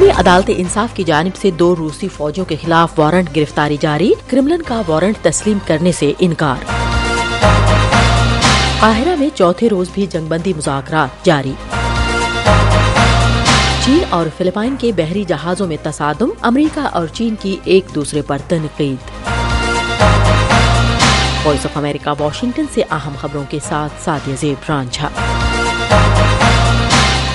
عالمی عدالت انصاف کی جانب سے 2 روسی فوجیوں کے خلاف وارنٹ گرفتاری جاری، کرملن کا وارنٹ تسلیم کرنے سے انکار۔ قاہرہ میں چوتھے روز بھی جنگ بندی مذاکرات جاری۔ چین اور فلپائن کے بحری جہازوں میں تصادم، امریکہ اور چین کی ایک دوسرے پر تنقید۔ وائس آف امریکہ واشنگٹن سے اہم خبروں کے ساتھ سعدیہ زیب رانجھا۔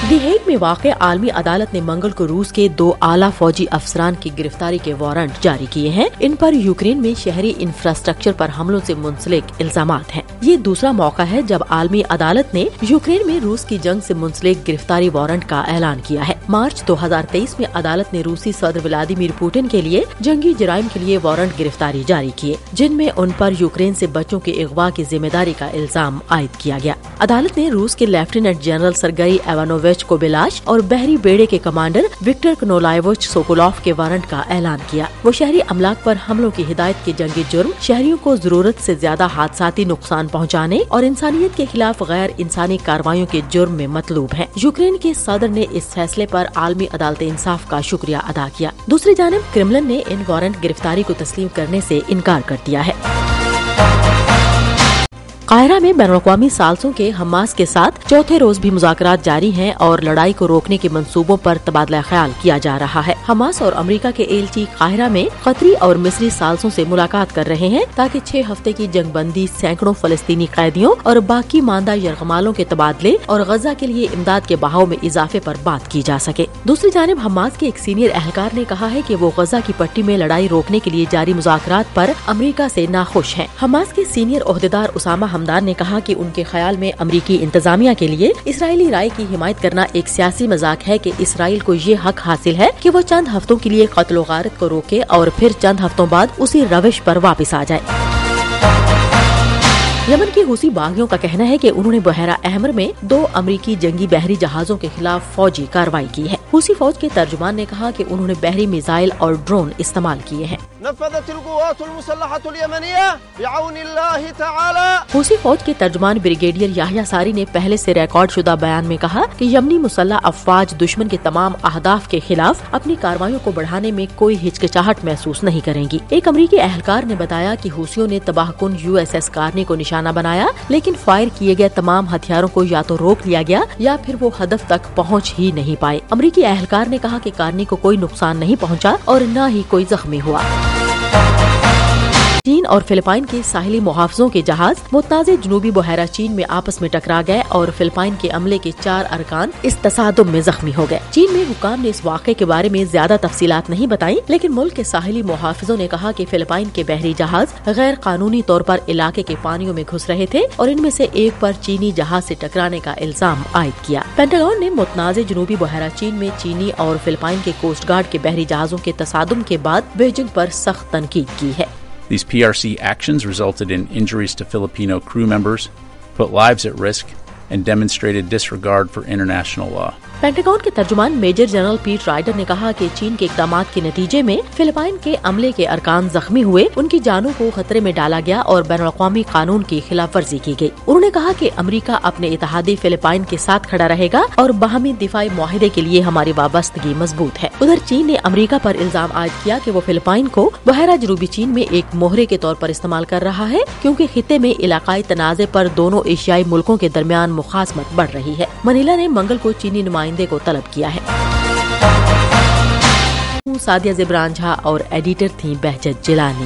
دی ہیگ میں واقع عالمی عدالت نے منگل کو روس کے 2 اعلیٰ فوجی افسران کی گرفتاری کے وارنٹ جاری کیے ہیں۔ ان پر یوکرین میں شہری انفراسٹرکچر پر حملوں سے منسلک الزامات ہیں۔ یہ دوسرا موقع ہے جب عالمی عدالت نے یوکرین میں روس کی جنگ سے منسلک گرفتاری وارنٹ کا اعلان کیا ہے۔ مارچ 2023 میں عدالت نے روسی صدر ولادیمیر پوٹن کے لیے جنگی جرائم کے لیے وارنٹ گرفتاری جاری کیے، جن میں ان پر یوکرین سے بچوں کے اغوا کی ذمہ داری کا الزام عائد کیا گیا۔ عدالت نے روس کے لیفٹیننٹ جنرل سرگئی ایوانووچ کو بلاش اور بحری بیڑے کے کمانڈر وکٹر کنولائیوچ سوکولوف کے وارنٹ کا اعلان کیا۔ وہ شہری املاک پر حملوں کی ہدایت کے جنگی جرم، شہریوں کو ضرورت سے زیادہ حادثاتی نقصان پہنچانے اور انسانیت کے خلاف غیر انسانی کارروائیوں کے جرم میں مطلوب ہیں۔ یوکرین کے صدر نے اس فیصلے پر عالمی عدالت انصاف کا شکریہ ادا کیا۔ دوسری جانب کرملن نے ان وارنٹ گرفتاری کو تسلیم کرنے سے انکار کر دیا ہے۔ قاہرہ میں بین الاقوامی ثالثوں کے حماس کے ساتھ چوتھے روز بھی مذاکرات جاری ہیں اور لڑائی کو روکنے کے منصوبوں پر تبادلہ خیال کیا جا رہا ہے۔ حماس اور امریکہ کے ایلچی قاہرہ میں قطری اور مصری ثالثوں سے ملاقات کر رہے ہیں تاکہ 6 ہفتے کی جنگ بندی، سینکڑوں فلسطینی قیدیوں اور باقی ماندہ یرغمالوں کے تبادلے اور غزہ کے لیے امداد کے بہاؤ میں اضافے پر بات کی جا سکے۔ دوسری جانب حماس کے ایک سینئر اہلکار نے کہا ہے کہ وہ غزہ کی پٹی میں لڑائی روکنے کے لیے جاری مذاکرات پر امریکہ سے ناخوش ہیں۔ حماس کے سینئر عہدیدار اسامہ حمدان نے کہا کہ ان کے خیال میں امریکی انتظامیہ کے لیے اسرائیلی رائے کی حمایت کرنا ایک سیاسی مذاق ہے کہ اسرائیل کو یہ حق حاصل ہے کہ وہ چند ہفتوں کے لیے قتل و غارت کو روکے اور پھر چند ہفتوں بعد اسی روش پر واپس آ جائے۔ یمن کے حوثی باغیوں کا کہنا ہے کہ انہوں نے بحیرہ احمر میں 2 امریکی جنگی بحری جہازوں کے خلاف فوجی کارروائی کی ہے۔ حوثی فوج کے ترجمان نے کہا کہ انہوں نے بحری میزائل اور ڈرون استعمال کیے ہیں۔ نفذت القوات المسلحة اليمنية بعون الله تعالى۔ حوثی فوج کے ترجمان بریگیڈیئر یحییٰ ساری نے پہلے سے ریکارڈ شدہ بیان میں کہا کہ یمنی مسلح افواج دشمن کے تمام اہداف کے خلاف اپنی کارروائیوں کو بڑھانے میں کوئی ہچکچاہٹ محسوس نہیں کریں گی۔ ایک امریکی اہلکار نے بتایا کہ حوثیوں نے تباہ کن USS کارنی کو نشانہ بنایا، لیکن فائر کیے گئے تمام ہتھیاروں کو یا تو روک لیا گیا یا پھر وہ ہدف تک پہنچ ہی نہیں پائے۔ امریکی اہلکار نے کہا کہ کارنی کو کوئی نقصان نہیں پہنچا اور نہ ہی کوئی زخمی ہوا۔ چین اور فلپائن کے ساحلی محافظوں کے جہاز متنازع جنوبی بحیرہ چین میں آپس میں ٹکرا گئے اور فلپائن کے عملے کے 4 ارکان اس تصادم میں زخمی ہو گئے۔ چین میں حکام نے اس واقعے کے بارے میں زیادہ تفصیلات نہیں بتائیں، لیکن ملک کے ساحلی محافظوں نے کہا کہ فلپائن کے بحری جہاز غیر قانونی طور پر علاقے کے پانیوں میں گھس رہے تھے اور ان میں سے ایک پر چینی جہاز سے ٹکرانے کا الزام عائد کیا۔ پینٹاگون نے متنازع جنوبی بحیرہ چین میں چینی اور فلپائن کے کوسٹ گارڈ کے بحری جہازوں کے تصادم کے بعد بیجنگ پر سخت تنقید کی ہے۔ These PRC actions resulted in injuries to Filipino crew members, put lives at risk, and demonstrated disregard for international law. Pentagon کے ترجمان میجر جنرل پیٹ رائڈر نے کہا کہ چین کے اقدامات کے نتیجے میں فلپائن کے عملے کے ارکان زخمی ہوئے، ان کی جانوں کو خطرے میں ڈالا گیا اور بین الاقوامی قانون کی خلاف ورزی کی گئی۔ انہوں نے کہا کہ امریکہ اپنے اتحادی فلپائن کے ساتھ کھڑا رہے گا اور باہمی دفاعی معاہدے کے لیے ہماری وابستگی مضبوط ہے۔ ادھر چین نے امریکہ پر الزام عائد کیا کہ وہ فلپائن کو بحیرہ جنوبی چین میں ایک مہرے کے طور پر استعمال کر رہا ہے، کیونکہ خطے میں علاقائی تنازع پر دونوں ایشیائی ملکوں کے درمیان مخاصمت بڑھ رہی ہے۔ منیلا نے منگل کو چینی نمائندے کو طلب کیا ہے۔ سعدیہ زیب رانجھا اور ایڈیٹر تھیں بہجت جیلانی۔